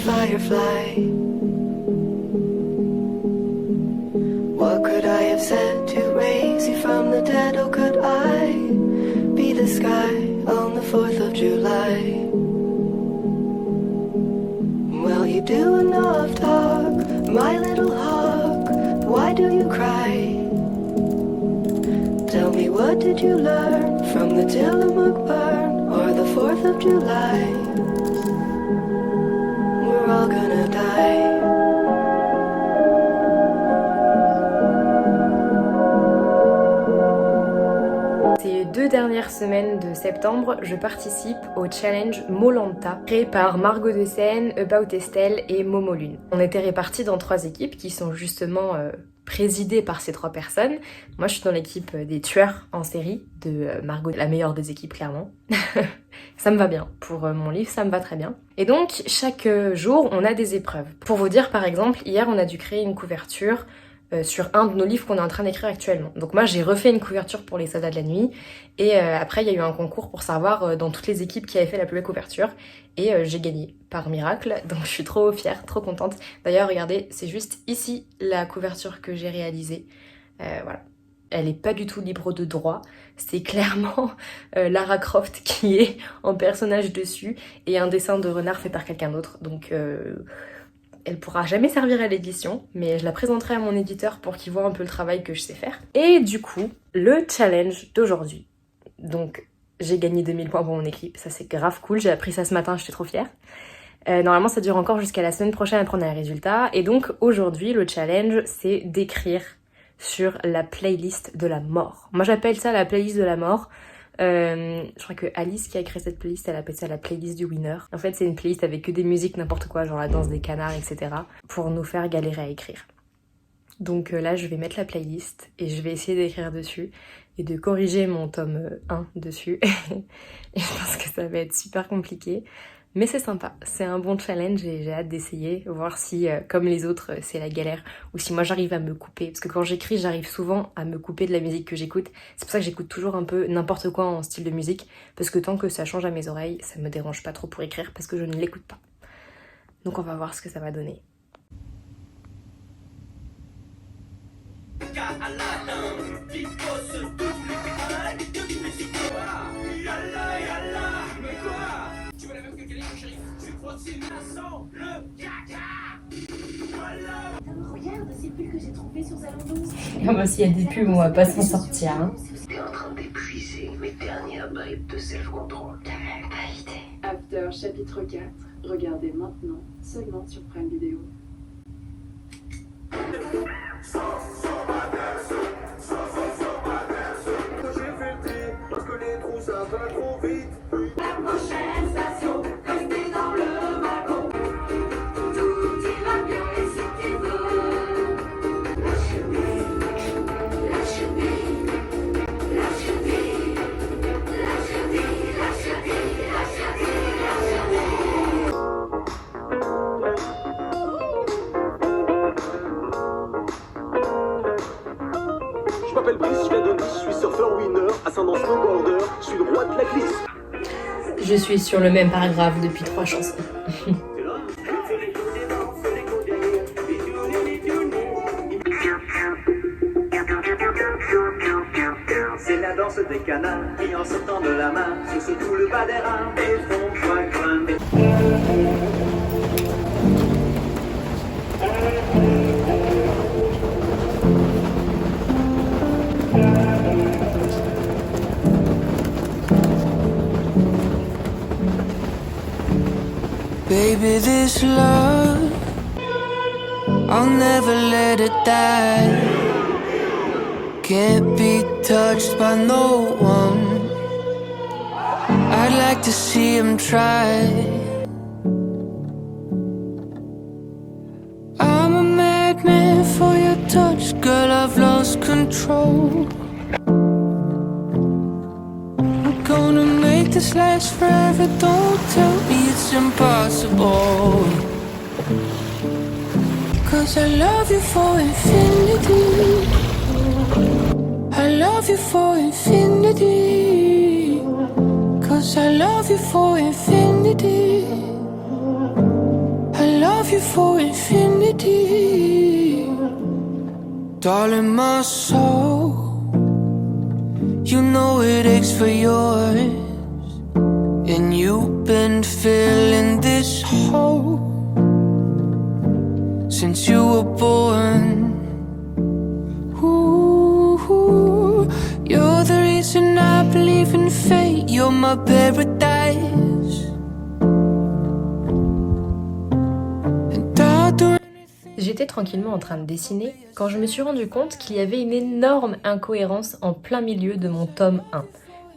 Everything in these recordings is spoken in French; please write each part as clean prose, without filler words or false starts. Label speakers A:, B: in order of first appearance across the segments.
A: Firefly. What could I have said to raise you from the dead? Or could I be the sky on the 4th of July? Well, you do enough talk, my little hawk. Why do you cry? Tell me, what did you learn from the Tillamook burn or the 4th of July? We're all gonna die.
B: Ces 2 dernières semaines de septembre, je participe au challenge Molanta, créé par Margot de Seine, About Estelle et Momo Lune. On était répartis dans 3 équipes qui sont justement présidées par ces 3 personnes. Moi, je suis dans l'équipe des tueurs en série de Margot, la meilleure des équipes, clairement. Ça me va bien. Pour mon livre, ça me va très bien. Et donc, chaque jour, on a des épreuves. Pour vous dire, par exemple, hier, on a dû créer une couverture sur un de nos livres qu'on est en train d'écrire actuellement. Donc moi, j'ai refait une couverture pour Les Soldats de la Nuit. Et après, il y a eu un concours pour savoir dans toutes les équipes qui avaient fait la plus belle couverture. Et j'ai gagné, par miracle. Donc je suis trop fière, trop contente. D'ailleurs, regardez, c'est juste ici la couverture que j'ai réalisée. Voilà. Elle est pas du tout libre de droit. C'est clairement Lara Croft qui est en personnage dessus et un dessin de renard fait par quelqu'un d'autre. Donc elle pourra jamais servir à l'édition, mais je la présenterai à mon éditeur pour qu'il voit un peu le travail que je sais faire. Et du coup, le challenge d'aujourd'hui. Donc j'ai gagné 2000 points pour mon équipe, ça c'est grave cool, j'ai appris ça ce matin, j'étais trop fière. Normalement ça dure encore jusqu'à la semaine prochaine après on a les résultats. Et donc aujourd'hui le challenge c'est d'écrire sur la playlist de la mort. Moi j'appelle ça la playlist de la mort. Je crois que Alice qui a créé cette playlist, elle appelle ça la playlist du winner. En fait c'est une playlist avec que des musiques n'importe quoi, genre la danse des canards, etc. pour nous faire galérer à écrire. Donc là je vais mettre la playlist et je vais essayer d'écrire dessus et de corriger mon tome 1 dessus. Et je pense que ça va être super compliqué. Mais c'est sympa, c'est un bon challenge et j'ai hâte d'essayer, voir si, comme les autres, c'est la galère, ou si moi j'arrive à me couper. Parce que quand j'écris, j'arrive souvent à me couper de la musique que j'écoute. C'est pour ça que j'écoute toujours un peu n'importe quoi en style de musique, parce que tant que ça change à mes oreilles, ça me dérange pas trop pour écrire, parce que je ne l'écoute pas. Donc on va voir ce que ça va donner.
C: Regarde, c'est le pull que j'ai trouvé sur Zalando.
B: Ah bah s'il y a des pubs, on va pas s'en sortir. Hein.
D: T'es en train d'épuiser mes dernières bribes de self-control.
C: T'as même pas idée.
E: After chapitre 4. Regardez maintenant, seulement sur Prime Video.
D: Parce que les trous ça va trop vite.
C: La prochaine station, restez dans le wagon. Tout ira bien et si tu veux. La cheminée, la cheminée, la cheminée, la cheminée, la cheminée, la cheminée,
D: Je m'appelle Brice, je viens de Nice, je suis surfeur winner, ascendant snowboarder, je suis le roi de la glisse.
B: Je suis sur le même paragraphe depuis 3 chansons.
D: C'est la danse des canards qui en sortant de la main se secouent le bas des reins et font coin.
A: Baby, this love, I'll never let it die. Can't be touched by no one.
F: I'd like to see him try. I'm a madman for your touch, girl, I've lost control. We're gonna make this last forever, don't tell me it's impossible. 'Cause I love you for infinity. I love you for infinity. 'Cause I love you for infinity. I love you for infinity. Darling, my soul, you know it aches for yours. And you've been filling this hole since you were born. Ooh, you're the reason I believe in fate. You're my paradise. And I'll do anything.
B: J'étais tranquillement en train de dessiner quand je me suis rendu compte qu'il y avait une énorme incohérence en plein milieu de mon tome 1,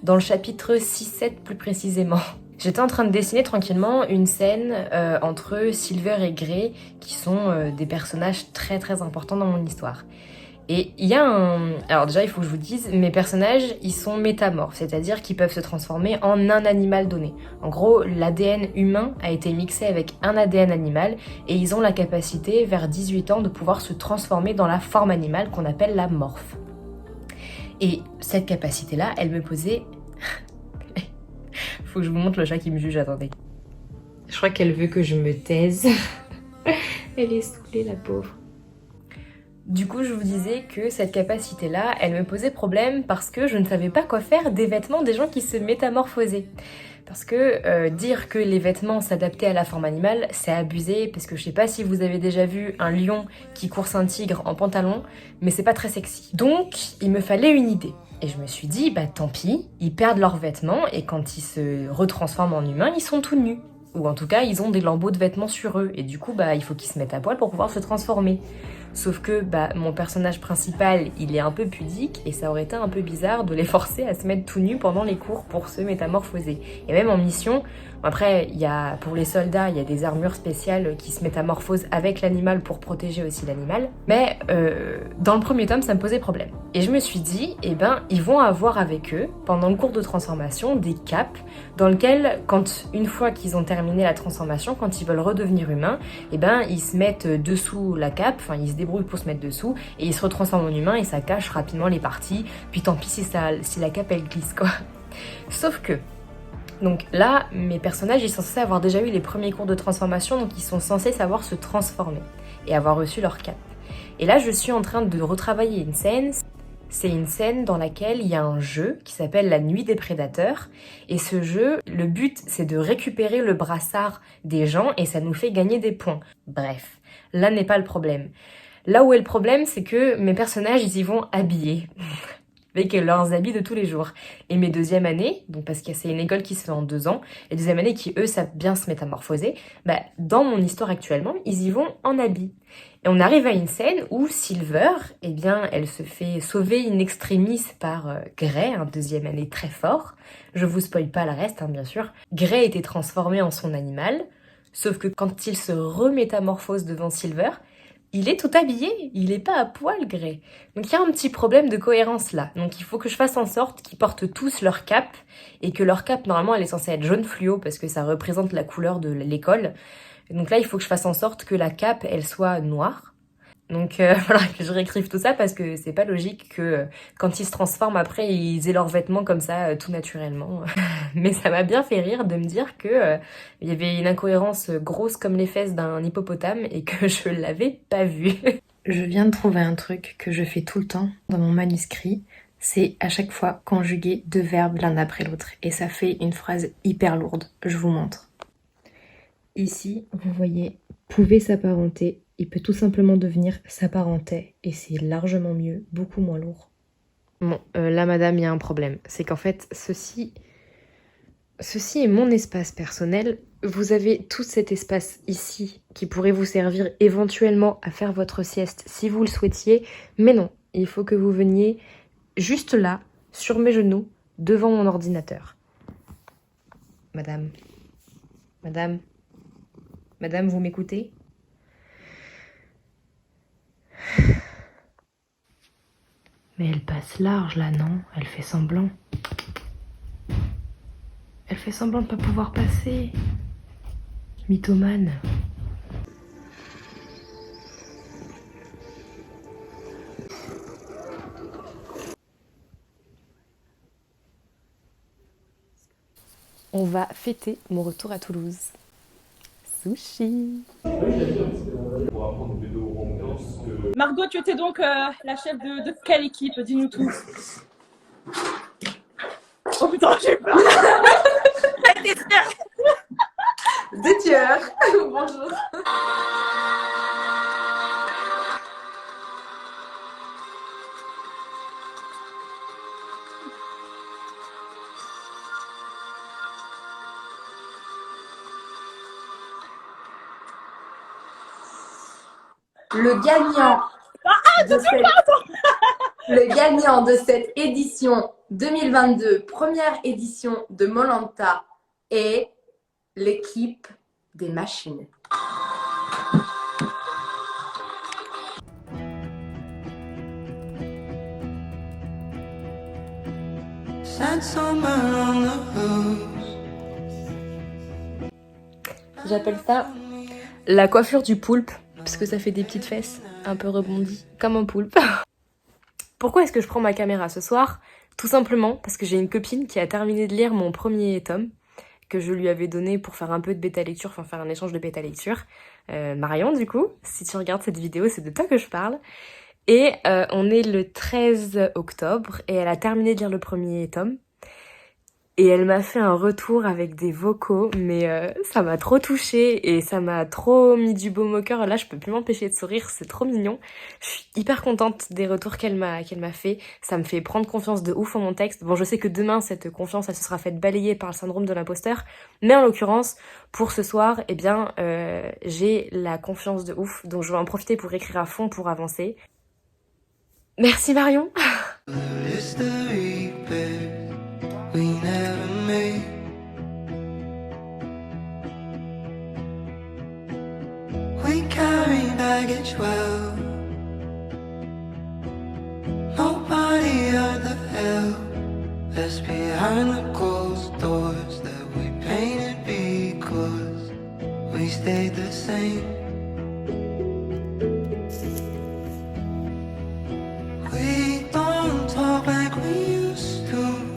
B: dans le chapitre 6-7 plus précisément. J'étais en train de dessiner tranquillement une scène entre Silver et Grey, qui sont des personnages très très importants dans mon histoire. Et il y a un... Alors déjà, il faut que je vous dise, mes personnages, ils sont métamorphes, c'est-à-dire qu'ils peuvent se transformer en un animal donné. En gros, l'ADN humain a été mixé avec un ADN animal, et ils ont la capacité, vers 18 ans, de pouvoir se transformer dans la forme animale qu'on appelle la morphe. Et cette capacité-là, elle me posait... Faut que je vous montre le chat qui me juge, attendez. Je crois qu'elle veut que je me taise. Elle est saoulée, la pauvre. Du coup, je vous disais que cette capacité-là, elle me posait problème parce que je ne savais pas quoi faire des vêtements des gens qui se métamorphosaient. Parce que dire que les vêtements s'adaptaient à la forme animale, c'est abusé, parce que je sais pas si vous avez déjà vu un lion qui course un tigre en pantalon, mais c'est pas très sexy. Donc, il me fallait une idée. Et je me suis dit, bah tant pis, ils perdent leurs vêtements et quand ils se retransforment en humains, ils sont tout nus. Ou en tout cas, ils ont des lambeaux de vêtements sur eux. Et du coup, bah il faut qu'ils se mettent à poil pour pouvoir se transformer. Sauf que bah mon personnage principal, il est un peu pudique et ça aurait été un peu bizarre de les forcer à se mettre tout nus pendant les cours pour se métamorphoser. Et même en mission, après, il y a, pour les soldats, il y a des armures spéciales qui se métamorphosent avec l'animal pour protéger aussi l'animal. Mais dans le premier tome, ça me posait problème. Et je me suis dit, eh ben, ils vont avoir avec eux, pendant le cours de transformation, des capes dans lesquelles, une fois qu'ils ont terminé la transformation, quand ils veulent redevenir humains, eh ben, ils se mettent dessous la cape, enfin, ils se débrouillent pour se mettre dessous, et ils se retransforment en humains et ça cache rapidement les parties. Puis tant pis si la cape, elle glisse, quoi. Sauf que, donc là, mes personnages, ils sont censés avoir déjà eu les premiers cours de transformation, donc ils sont censés savoir se transformer et avoir reçu leur cape. Et là, je suis en train de retravailler une scène. C'est une scène dans laquelle il y a un jeu qui s'appelle La Nuit des Prédateurs. Et ce jeu, le but, c'est de récupérer le brassard des gens et ça nous fait gagner des points. Bref, là n'est pas le problème. Là où est le problème, c'est que mes personnages, ils y vont habillés. Avec leurs habits de tous les jours. Et mes deuxième années, donc parce que c'est une école qui se fait en 2 ans, les deuxième années qui, eux, savent bien se métamorphoser, bah, dans mon histoire actuellement, ils y vont en habits. Et on arrive à une scène où Silver, eh bien, elle se fait sauver in extremis par Grey, un deuxième année très fort. Je vous spoil pas le reste, hein, bien sûr. Grey était transformée en son animal, sauf que quand il se remétamorphose devant Silver, il est tout habillé, il est pas à poil, Grey. Donc il y a un petit problème de cohérence là. Donc il faut que je fasse en sorte qu'ils portent tous leur cape, et que leur cape, normalement, elle est censée être jaune fluo, parce que ça représente la couleur de l'école. Donc là, il faut que je fasse en sorte que la cape, elle soit noire. Donc voilà, que je réécrive tout ça, parce que c'est pas logique que quand ils se transforment, après, ils aient leurs vêtements comme ça, tout naturellement. Mais ça m'a bien fait rire de me dire que il y avait une incohérence grosse comme les fesses d'un hippopotame et que je l'avais pas vue. Je viens de trouver un truc que je fais tout le temps dans mon manuscrit. C'est à chaque fois conjuguer 2 verbes l'un après l'autre. Et ça fait une phrase hyper lourde. Je vous montre. Ici, vous voyez, pouvait s'apparenter. Il peut tout simplement devenir s'apparentait. Et c'est largement mieux, beaucoup moins lourd. Bon, là, madame, il y a un problème. C'est qu'en fait, ceci est mon espace personnel. Vous avez tout cet espace ici qui pourrait vous servir éventuellement à faire votre sieste si vous le souhaitiez. Mais non, il faut que vous veniez juste là, sur mes genoux, devant mon ordinateur. Madame. Madame. Madame, vous m'écoutez? Mais elle passe large là, non? Elle fait semblant. Elle fait semblant de pas pouvoir passer. Mythomane. On va fêter mon retour à Toulouse. Sushi.
G: Margot, tu étais donc la chef de quelle équipe? Dis-nous tout. Oh putain, j'ai peur.
B: De tueur. Bonjour.
H: Le gagnant de cette édition 2022, première édition de Molanta, est l'équipe des machines.
B: J'appelle ça la coiffure du poulpe, parce que ça fait des petites fesses un peu rebondies, comme un poulpe. Pourquoi est-ce que je prends ma caméra ce soir? Tout simplement parce que j'ai une copine qui a terminé de lire mon premier tome, que je lui avais donné pour faire un peu de bêta lecture, enfin faire un échange de bêta lecture. Marion, du coup, si tu regardes cette vidéo, c'est de toi que je parle. Et on est le 13 octobre, et elle a terminé de lire le premier tome. Et elle m'a fait un retour avec des vocaux, mais ça m'a trop touchée et ça m'a trop mis du baume au cœur. Là, je peux plus m'empêcher de sourire, c'est trop mignon. Je suis hyper contente des retours qu'elle m'a fait. Ça me fait prendre confiance de ouf en mon texte. Bon, je sais que demain, cette confiance, elle se sera faite balayer par le syndrome de l'imposteur. Mais en l'occurrence, pour ce soir, eh bien, j'ai la confiance de ouf. Donc, je vais en profiter pour écrire à fond pour avancer. Merci Marion.
I: We never made. We carry baggage well. Nobody heard the hell that's behind the closed doors that we painted because we stayed the same. We don't talk like we used to.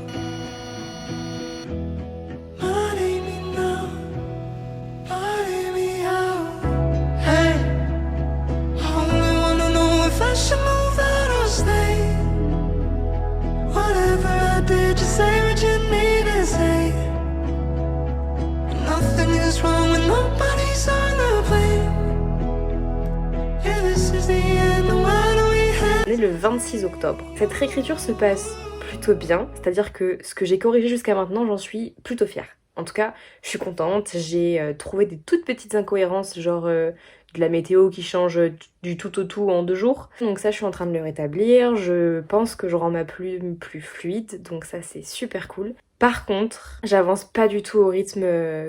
B: On est le 26 octobre. Cette réécriture se passe plutôt bien, c'est-à-dire que ce que j'ai corrigé jusqu'à maintenant, j'en suis plutôt fière. En tout cas, je suis contente, j'ai trouvé des toutes petites incohérences, genre de la météo qui change du tout au tout en 2 jours. Donc ça, je suis en train de le rétablir, je pense que je rends ma plume plus fluide, donc ça c'est super cool. Par contre, j'avance pas du tout au rythme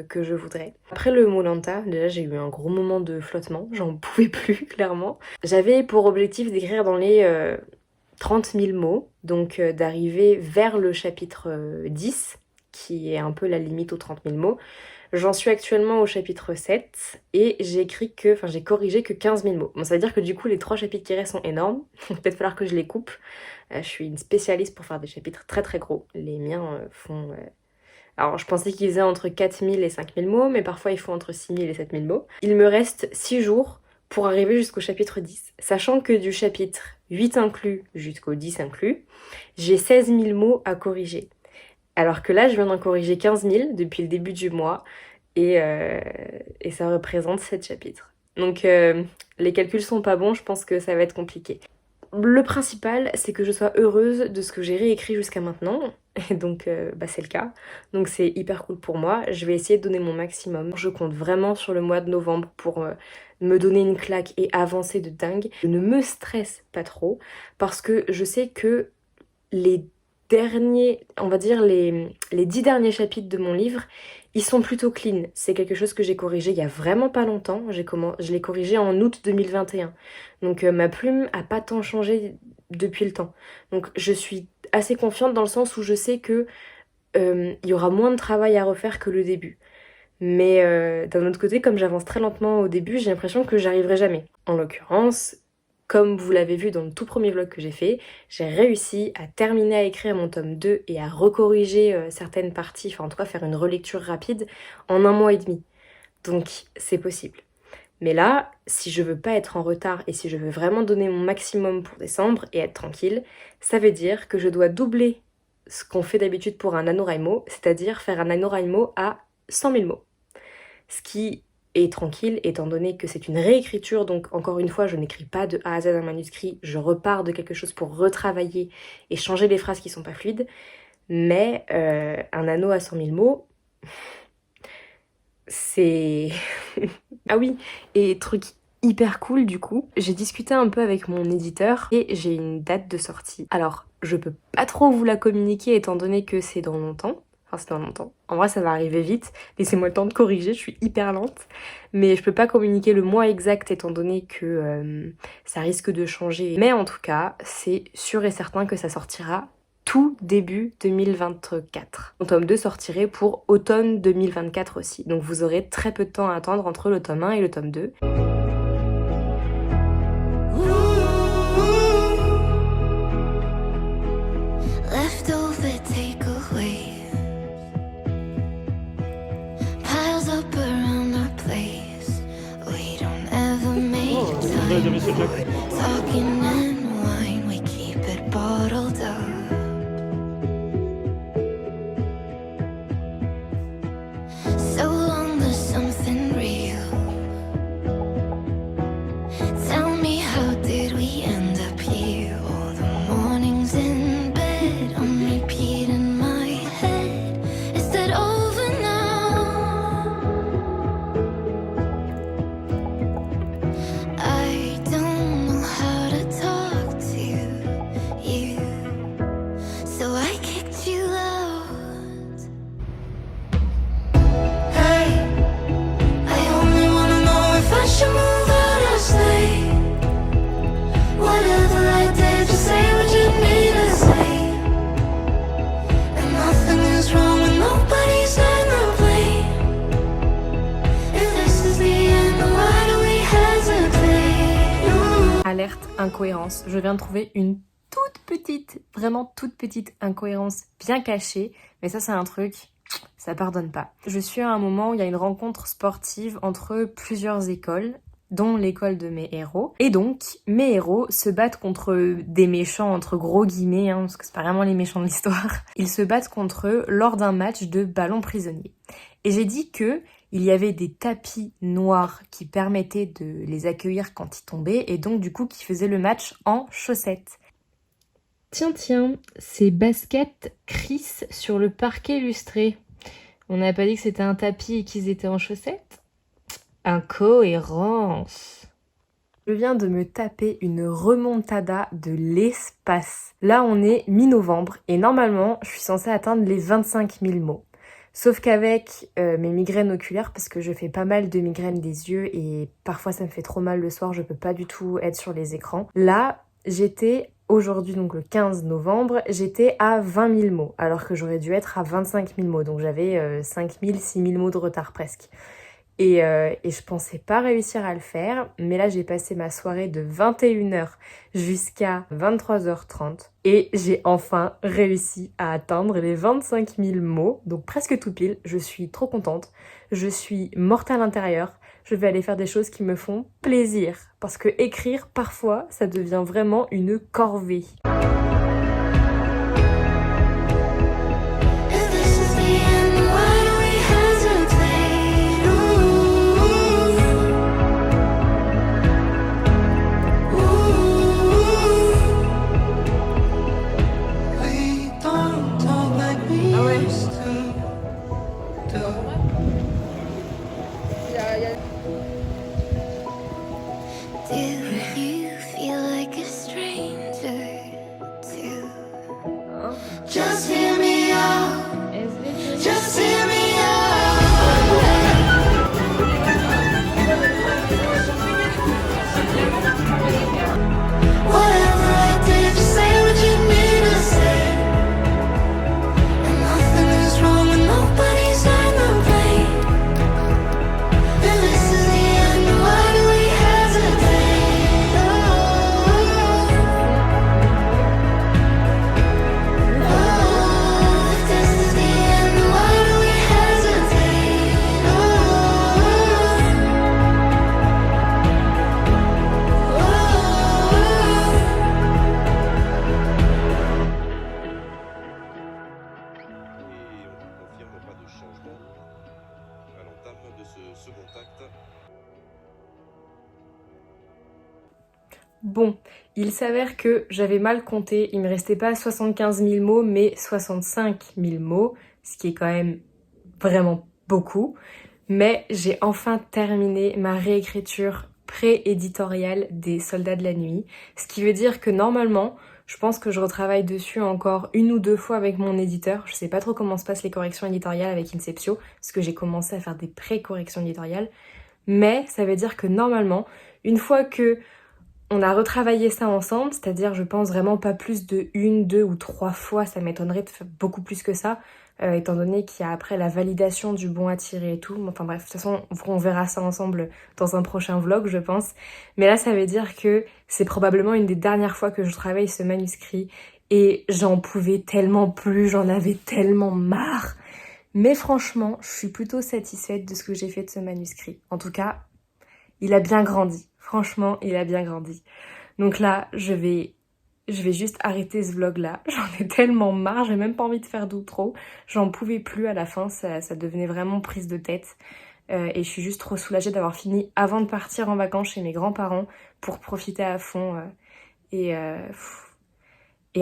B: que je voudrais. Après le Molanta, déjà j'ai eu un gros moment de flottement, j'en pouvais plus clairement. J'avais pour objectif d'écrire dans les 30 000 mots, donc d'arriver vers le chapitre 10, qui est un peu la limite aux 30 000 mots. J'en suis actuellement au chapitre 7 et j'ai corrigé que 15 000 mots. Bon, ça veut dire que du coup les 3 chapitres qui restent sont énormes, donc peut-être falloir que je les coupe. Je suis une spécialiste pour faire des chapitres très très gros. Les miens font... Alors je pensais qu'ils faisaient entre 4 000 et 5 000 mots, mais parfois ils font entre 6 000 et 7 000 mots. Il me reste 6 jours pour arriver jusqu'au chapitre 10. Sachant que du chapitre 8 inclus jusqu'au 10 inclus, j'ai 16 000 mots à corriger. Alors que là, je viens d'en corriger 15 000 depuis le début du mois et ça représente 7 chapitres. Donc les calculs sont pas bons, je pense que ça va être compliqué. Le principal, c'est que je sois heureuse de ce que j'ai réécrit jusqu'à maintenant, et donc c'est le cas. Donc c'est hyper cool pour moi, je vais essayer de donner mon maximum. Je compte vraiment sur le mois de novembre pour me donner une claque et avancer de dingue. Je ne me stresse pas trop, parce que je sais que les derniers, on va dire les 10 derniers chapitres de mon livre, Ils sont plutôt clean. C'est quelque chose que j'ai corrigé il y a vraiment pas longtemps. Je l'ai corrigé en août 2021. Donc ma plume a pas tant changé depuis le temps. Donc je suis assez confiante dans le sens où je sais que il y aura moins de travail à refaire que le début. Mais d'un autre côté, comme j'avance très lentement au début, j'ai l'impression que j'arriverai jamais. En l'occurrence, comme vous l'avez vu dans le tout premier vlog que j'ai fait, j'ai réussi à terminer à écrire mon tome 2 et à recorriger certaines parties, enfin en tout cas faire une relecture rapide en 1 mois et demi. Donc c'est possible. Mais là, si je veux pas être en retard et si je veux vraiment donner mon maximum pour décembre et être tranquille, ça veut dire que je dois doubler ce qu'on fait d'habitude pour un NaNoWriMo, c'est-à-dire faire un NaNoWriMo à 100 000 mots. Ce qui est tranquille étant donné que c'est une réécriture, donc encore une fois je n'écris pas de A à Z un manuscrit, je repars de quelque chose pour retravailler et changer les phrases qui sont pas fluides, mais un anneau à 100 000 mots, c'est... Ah oui, et truc hyper cool du coup, j'ai discuté un peu avec mon éditeur et j'ai une date de sortie. Alors je peux pas trop vous la communiquer étant donné que c'est dans longtemps. Enfin, c'est dans longtemps. En vrai, ça va arriver vite. Laissez-moi le temps de corriger, je suis hyper lente. Mais je peux pas communiquer le mois exact étant donné que ça risque de changer. Mais en tout cas, c'est sûr et certain que ça sortira tout début 2024. Mon tome 2 sortirait pour automne 2024 aussi. Donc vous aurez très peu de temps à attendre entre le tome 1 et le tome 2.
A: Leftover takeaway piles up around our place. We don't ever make time. Talking and wine, we keep it bottled up. So long as something real. Tell me, how did we end up here? All the mornings in bed on repeat in my head. Is that over now? I don't know how to talk to you, so I kicked you out. Hey, I only wanna know if I should move out or stay. Whatever I did, just say what you need to say. And nothing is wrong and nobody's gonna blame. If this is the end, then why do we hesitate? Ooh.
B: Alerte incohérence. Je viens de trouver une toute petite, vraiment toute petite incohérence bien cachée. Mais ça c'est un truc, ça pardonne pas. Je suis à un moment où il y a une rencontre sportive entre plusieurs écoles, dont l'école de mes héros. Et donc, mes héros se battent contre des méchants, entre gros guillemets, hein, parce que c'est pas vraiment les méchants de l'histoire. Ils se battent contre eux lors d'un match de ballon prisonnier. Et j'ai dit que il y avait des tapis noirs qui permettaient de les accueillir quand ils tombaient, et donc du coup qui faisaient le match en chaussettes. Tiens, ces baskets crissent sur le parquet lustré. On n'a pas dit que c'était un tapis et qu'ils étaient en chaussettes ? Incohérence. Je viens de me taper une remontada de l'espace. Là, on est mi-novembre et normalement, je suis censée atteindre les 25 000 mots. Sauf qu'avec mes migraines oculaires, parce que je fais pas mal de migraines des yeux et parfois ça me fait trop mal le soir, je peux pas du tout être sur les écrans. Là, j'étais aujourd'hui, donc le 15 novembre, j'étais à 20 000 mots, alors que j'aurais dû être à 25 000 mots. Donc j'avais 5 000, 6 000 mots de retard presque. Et je pensais pas réussir à le faire, mais là j'ai passé ma soirée de 21h jusqu'à 23h30 et j'ai enfin réussi à atteindre les 25 000 mots, donc presque tout pile. Je suis trop contente, je suis morte à l'intérieur, je vais aller faire des choses qui me font plaisir, parce que écrire parfois ça devient vraiment une corvée.
A: Do you feel like a stranger too? Just hear me out. Just hear me out.
B: Bon, il s'avère que j'avais mal compté, il me restait pas 75 000 mots mais 65 000 mots, ce qui est quand même vraiment beaucoup. Mais j'ai enfin terminé ma réécriture pré-éditoriale des Soldats de la Nuit, ce qui veut dire que normalement, je pense que je retravaille dessus encore 1 ou 2 fois avec mon éditeur. Je sais pas trop comment se passent les corrections éditoriales avec Inceptio, parce que j'ai commencé à faire des pré-corrections éditoriales. Mais ça veut dire que normalement, une fois que on a retravaillé ça ensemble, c'est-à-dire je pense vraiment pas plus de 1, 2 ou 3 fois, ça m'étonnerait de faire beaucoup plus que ça, étant donné qu'il y a après la validation du bon à tirer et tout. Enfin bref, de toute façon on verra ça ensemble dans un prochain vlog je pense. Mais là ça veut dire que c'est probablement une des dernières fois que je travaille ce manuscrit et j'en pouvais tellement plus, j'en avais tellement marre. Mais franchement, je suis plutôt satisfaite de ce que j'ai fait de ce manuscrit. En tout cas, il a bien grandi. Franchement, il a bien grandi. Donc là, je vais juste arrêter ce vlog là. J'en ai tellement marre, j'ai même pas envie de faire d'outro. J'en pouvais plus à la fin, ça devenait vraiment prise de tête. Et je suis juste trop soulagée d'avoir fini avant de partir en vacances chez mes grands-parents pour profiter à fond et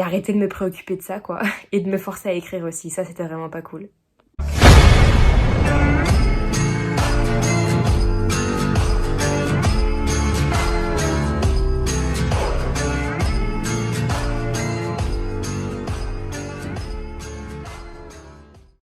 B: arrêter de me préoccuper de ça quoi. Et de me forcer à écrire aussi, ça c'était vraiment pas cool.